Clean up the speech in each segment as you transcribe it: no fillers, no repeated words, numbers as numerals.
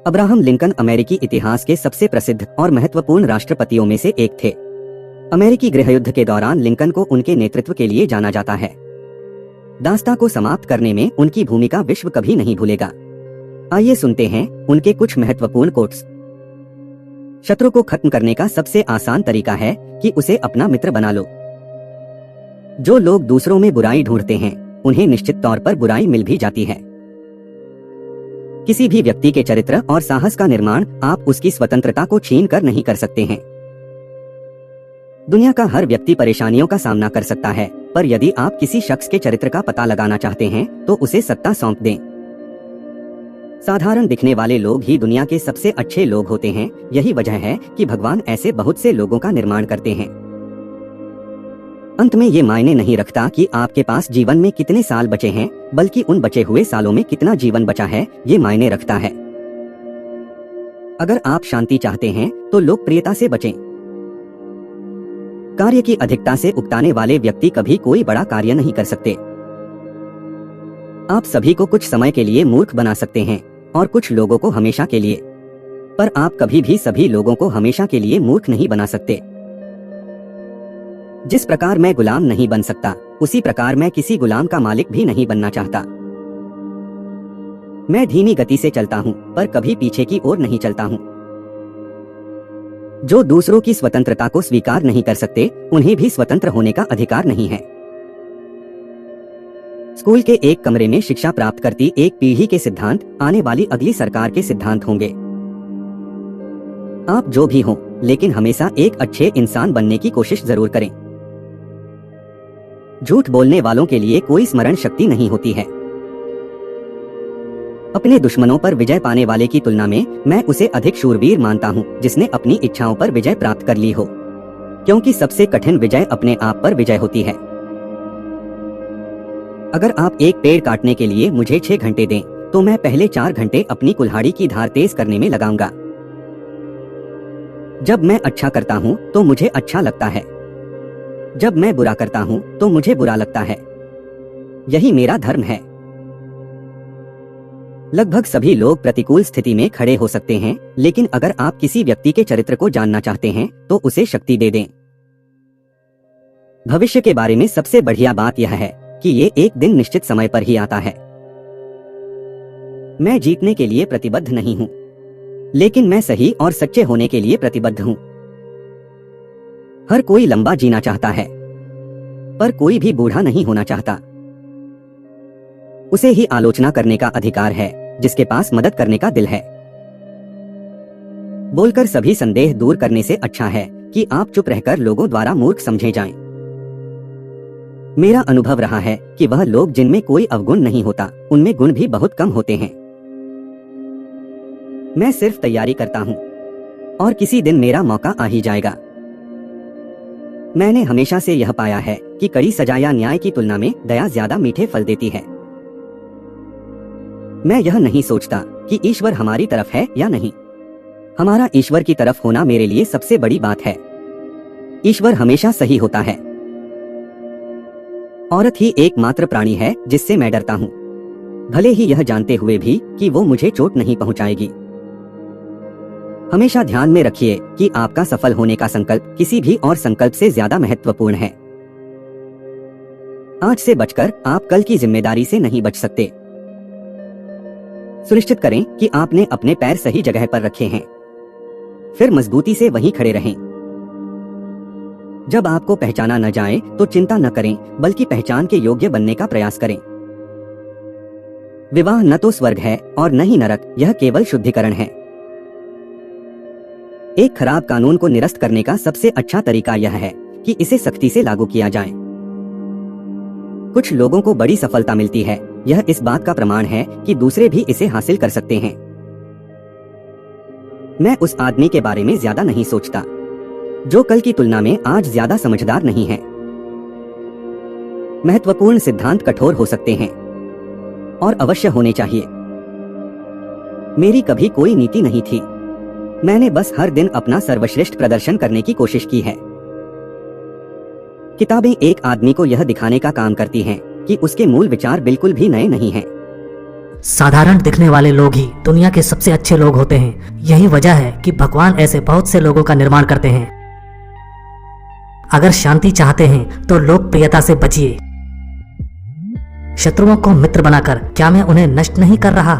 Abraham Lincoln अमेरिकी इतिहास के सबसे प्रसिद्ध और महत्वपूर्ण राष्ट्रपतियों में से एक थे। अमेरिकी गृहयुद्ध के दौरान लिंकन को उनके नेतृत्व के लिए जाना जाता है। दास्तां को समाप्त करने में उनकी भूमिका विश्व कभी नहीं भूलेगा। आइए सुनते हैं उनके कुछ महत्वपूर्ण कोट्स। शत्रु को खत्म करने का सबसे आसान तरीका है कि उसे अपना मित्र बना लो। जो लोग दूसरों में बुराई ढूंढते हैं, उन्हें निश्चित तौर पर बुराई मिल भी जाती है। किसी भी व्यक्ति के चरित्र और साहस का निर्माण आप उसकी स्वतंत्रता को छीन कर नहीं कर सकते हैं। दुनिया का हर व्यक्ति परेशानियों का सामना कर सकता है, पर यदि आप किसी शख्स के चरित्र का पता लगाना चाहते हैं तो उसे सत्ता सौंप दें। साधारण दिखने वाले लोग ही दुनिया के सबसे अच्छे लोग होते हैं। यही वजह है कि भगवान ऐसे बहुत से लोगों का निर्माण करते हैं। अंत में ये मायने नहीं रखता कि आपके पास जीवन में कितने साल बचे हैं, बल्कि उन बचे हुए सालों में कितना जीवन बचा है ये मायने रखता है। अगर आप शांति चाहते हैं तो लोकप्रियता से बचें। कार्य की अधिकता से उकताने वाले व्यक्ति कभी कोई बड़ा कार्य नहीं कर सकते। आप सभी को कुछ समय के लिए मूर्ख बना सकते हैं और कुछ लोगों को हमेशा के लिए, पर आप कभी भी सभी लोगों को हमेशा के लिए मूर्ख नहीं बना सकते। जिस प्रकार मैं गुलाम नहीं बन सकता, उसी प्रकार मैं किसी गुलाम का मालिक भी नहीं बनना चाहता। मैं धीमी गति से चलता हूं, पर कभी पीछे की ओर नहीं चलता हूं। जो दूसरों की स्वतंत्रता को स्वीकार नहीं कर सकते, उन्हें भी स्वतंत्र होने का अधिकार नहीं है। स्कूल के एक कमरे में शिक्षा प्राप्त करती एक पीढ़ी के सिद्धांत आने वाली अगली सरकार के सिद्धांत होंगे। आप जो भी हों, लेकिन हमेशा एक अच्छे इंसान बनने की कोशिश जरूर करें। झूठ बोलने वालों के लिए कोई स्मरण शक्ति नहीं होती है। अपने दुश्मनों पर विजय पाने वाले की तुलना में मैं उसे अधिक शूरवीर मानता हूं, जिसने अपनी इच्छाओं पर विजय प्राप्त कर ली हो, क्योंकि सबसे कठिन विजय अपने आप पर विजय होती है। अगर आप एक पेड़ काटने के लिए मुझे 6 घंटे दें, तो मैं पहले 4 घंटे अपनी कुल्हाड़ी की धार तेज करने में लगाऊंगा। जब मैं अच्छा करता हूं तो मुझे अच्छा लगता है, जब मैं बुरा करता हूं तो मुझे बुरा लगता है। यही मेरा धर्म है। लगभग सभी लोग प्रतिकूल स्थिति में खड़े हो सकते हैं, लेकिन अगर आप किसी व्यक्ति के चरित्र को जानना चाहते हैं तो उसे शक्ति दे दें। भविष्य के बारे में सबसे बढ़िया बात यह है कि ये एक दिन निश्चित समय पर ही आता है। मैं जीतने के लिए प्रतिबद्ध नहीं हूं, लेकिन मैं सही और सच्चे होने के लिए प्रतिबद्ध हूं। हर कोई लंबा जीना चाहता है, पर कोई भी बूढ़ा नहीं होना चाहता। उसे ही आलोचना करने का अधिकार है जिसके पास मदद करने का दिल है। बोलकर सभी संदेह दूर करने से अच्छा है कि आप चुप रहकर लोगों द्वारा मूर्ख समझे जाएं। मेरा अनुभव रहा है कि वह लोग जिनमें कोई अवगुण नहीं होता, उनमें गुण भी बहुत कम होते हैं। मैं सिर्फ तैयारी करता हूं और किसी दिन मेरा मौका आ ही जाएगा। मैंने हमेशा से यह पाया है कि कड़ी सजा या न्याय की तुलना में दया ज्यादा मीठे फल देती है। मैं यह नहीं सोचता कि ईश्वर हमारी तरफ है या नहीं। हमारा ईश्वर की तरफ होना मेरे लिए सबसे बड़ी बात है। ईश्वर हमेशा सही होता है। औरत ही एकमात्र प्राणी है जिससे मैं डरता हूं, भले ही यह जानते हुए भी कि वो मुझे चोट नहीं पहुंचाएगी। हमेशा ध्यान में रखिए कि आपका सफल होने का संकल्प किसी भी और संकल्प से ज्यादा महत्वपूर्ण है। आज से बचकर आप कल की जिम्मेदारी से नहीं बच सकते। सुनिश्चित करें कि आपने अपने पैर सही जगह पर रखे हैं, फिर मजबूती से वहीं खड़े रहें। जब आपको पहचाना न जाए तो चिंता न करें, बल्कि पहचान के योग्य बनने का प्रयास करें। विवाह न तो स्वर्ग है और न ही नरक, यह केवल शुद्धिकरण है। एक खराब कानून को निरस्त करने का सबसे अच्छा तरीका यह है कि इसे सख्ती से लागू किया जाए। कुछ लोगों को बड़ी सफलता मिलती है, यह इस बात का प्रमाण है कि दूसरे भी इसे हासिल कर सकते हैं। मैं उस आदमी के बारे में ज्यादा नहीं सोचता जो कल की तुलना में आज ज्यादा समझदार नहीं है। महत्वपूर्ण सिद्धांत कठोर हो सकते हैं और अवश्य होने चाहिए। मेरी कभी कोई नीति नहीं थी, मैंने बस हर दिन अपना सर्वश्रेष्ठ प्रदर्शन करने की कोशिश की है। किताबें एक आदमी को यह दिखाने का काम करती हैं कि उसके मूल विचार बिल्कुल भी नए नहीं हैं। साधारण दिखने वाले लोग ही दुनिया के सबसे अच्छे लोग होते हैं। यही वजह है कि भगवान ऐसे बहुत से लोगों का निर्माण करते हैं। अगर शांति चाहते हैं तो लोकप्रियता से बचिए। शत्रुओं को मित्र बनाकर क्या मैं उन्हें नष्ट नहीं कर रहा?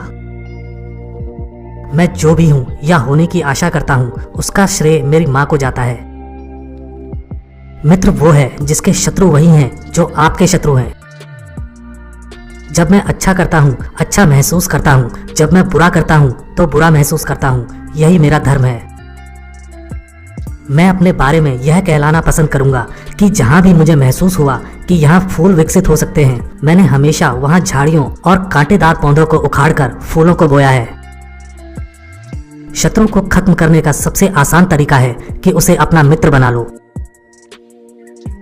मैं जो भी हूं या होने की आशा करता हूं, उसका श्रेय मेरी मां को जाता है। मित्र वो है जिसके शत्रु वही हैं जो आपके शत्रु हैं। जब मैं अच्छा करता हूं, अच्छा महसूस करता हूं। जब मैं बुरा करता हूं तो बुरा महसूस करता हूं। यही मेरा धर्म है। मैं अपने बारे में यह कहलाना पसंद करूंगा कि जहां भी मुझे महसूस हुआ कि यहाँ फूल विकसित हो सकते हैं, मैंने हमेशा वहां झाड़ियों और कांटेदार पौधों को उखाड़कर फूलों को बोया है। शत्रु को खत्म करने का सबसे आसान तरीका है कि उसे अपना मित्र बना लो।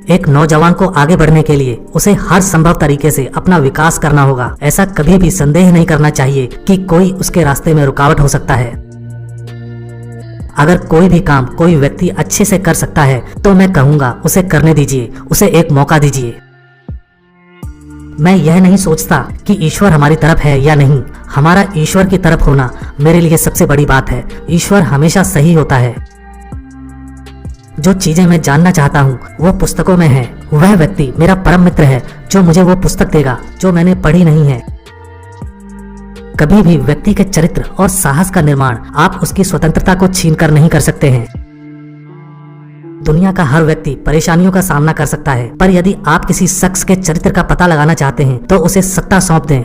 एक नौजवान को आगे बढ़ने के लिए उसे हर संभव तरीके से अपना विकास करना होगा। ऐसा कभी भी संदेह नहीं करना चाहिए कि कोई उसके रास्ते में रुकावट हो सकता है। अगर कोई भी काम कोई व्यक्ति अच्छे से कर सकता है तो मैं कहूंगा उसे करने दीजिए, उसे एक मौका दीजिए। मैं यह नहीं सोचता कि ईश्वर हमारी तरफ है या नहीं। हमारा ईश्वर की तरफ होना मेरे लिए सबसे बड़ी बात है। ईश्वर हमेशा सही होता है। जो चीजें मैं जानना चाहता हूँ वो पुस्तकों में है। वह व्यक्ति मेरा परम मित्र है जो मुझे वो पुस्तक देगा जो मैंने पढ़ी नहीं है। कभी भी व्यक्ति के चरित्र और साहस का निर्माण आप उसकी स्वतंत्रता को छीनकर नहीं कर सकते हैं। दुनिया का हर व्यक्ति परेशानियों का सामना कर सकता है, पर यदि आप किसी शख्स के चरित्र का पता लगाना चाहते हैं तो उसे सत्ता सौंप दें।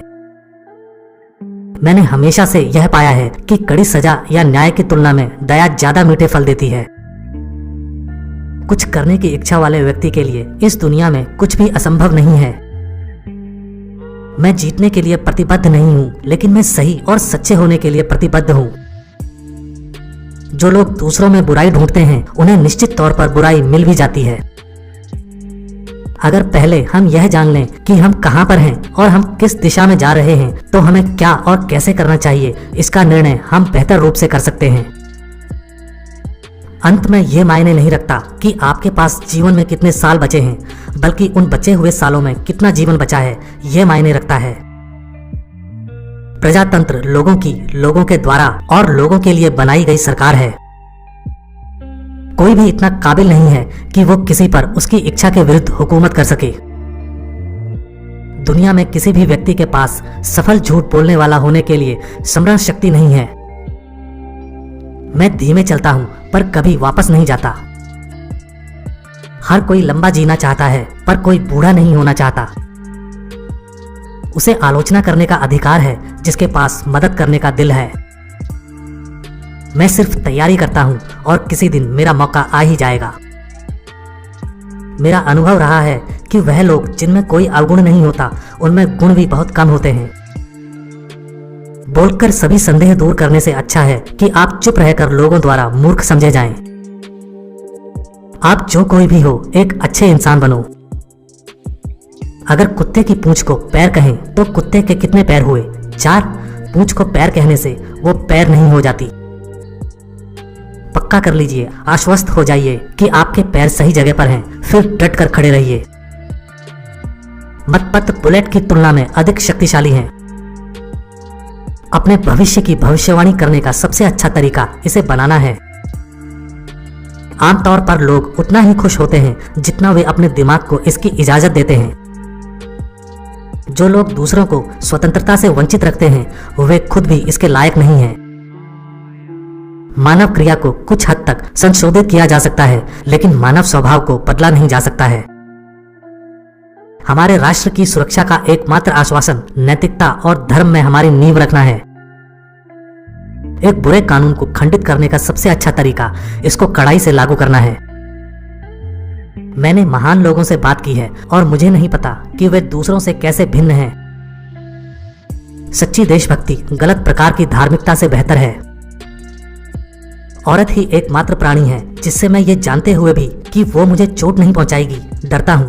मैंने हमेशा से यह पाया है कि कड़ी सजा या न्याय की तुलना में दया ज्यादा मीठे फल देती है। कुछ करने की इच्छा वाले व्यक्ति के लिए इस दुनिया में कुछ भी असंभव नहीं है। मैं जीतने के लिए प्रतिबद्ध नहीं हूं, लेकिन मैं सही और सच्चे होने के लिए प्रतिबद्ध हूं। जो लोग दूसरों में बुराई ढूंढते हैं उन्हें निश्चित तौर पर बुराई मिल भी जाती है। अगर पहले हम यह जान लें कि हम कहां पर हैं और हम किस दिशा में जा रहे हैं तो हमें क्या और कैसे करना चाहिए, इसका निर्णय हम बेहतर रूप से कर सकते हैं। अंत में यह मायने नहीं रखता कि आपके पास जीवन में कितने साल बचे हैं, बल्कि उन बचे हुए सालों में कितना जीवन बचा है यह मायने रखता है। प्रजातंत्र लोगों के द्वारा और लोगों के लिए बनाई गई सरकार है। कोई भी इतना काबिल नहीं है कि वो किसी पर उसकी इच्छा के विरुद्ध हुकूमत कर सके। दुनिया में किसी भी व्यक्ति के पास सफल झूठ बोलने वाला होने के लिए स्मरण शक्ति नहीं है। मैं धीमे चलता हूं पर कभी वापस नहीं जाता। हर कोई लंबा जीना चाहता है पर कोई बूढ़ा नहीं होना चाहता। उसे आलोचना करने का अधिकार है जिसके पास मदद करने का दिल है। मैं सिर्फ तैयारी करता हूं और किसी दिन मेरा मौका आ ही जाएगा। मेरा अनुभव रहा है कि वह लोग जिनमें कोई अवगुण नहीं होता उनमें गुण भी बहुत कम होते हैं। बोलकर सभी संदेह दूर करने से अच्छा है कि आप चुप रहकर लोगों द्वारा मूर्ख समझे जाएं। आप जो कोई भी हो, एक अच्छे इंसान बनो। अगर कुत्ते की पूंछ को पैर कहें तो कुत्ते के कितने पैर हुए? 4। पूंछ को पैर कहने से वो पैर नहीं हो जाती। पक्का कर लीजिए, आश्वस्त हो जाइए कि आपके पैर सही जगह पर हैं, फिर डट कर खड़े रहिए। मतपत्र बुलेट की तुलना में अधिक शक्तिशाली हैं। अपने भविष्य की भविष्यवाणी करने का सबसे अच्छा तरीका इसे बनाना है। आमतौर पर लोग उतना ही खुश होते हैं जितना वे अपने दिमाग को इसकी इजाजत देते हैं। जो लोग दूसरों को स्वतंत्रता से वंचित रखते हैं वे खुद भी इसके लायक नहीं हैं। मानव क्रिया को कुछ हद तक संशोधित किया जा सकता है, लेकिन मानव स्वभाव को बदला नहीं जा सकता है। हमारे राष्ट्र की सुरक्षा का एकमात्र आश्वासन नैतिकता और धर्म में हमारी नींव रखना है। एक बुरे कानून को खंडित करने का सबसे अच्छा तरीका इसको कड़ाई से लागू करना है। मैंने महान लोगों से बात की है और मुझे नहीं पता कि वे दूसरों से कैसे भिन्न हैं। सच्ची देशभक्ति गलत प्रकार की धार्मिकता से बेहतर है। औरत ही एकमात्र प्राणी है जिससे मैं ये जानते हुए भी कि वो मुझे चोट नहीं पहुंचाएगी डरता हूं।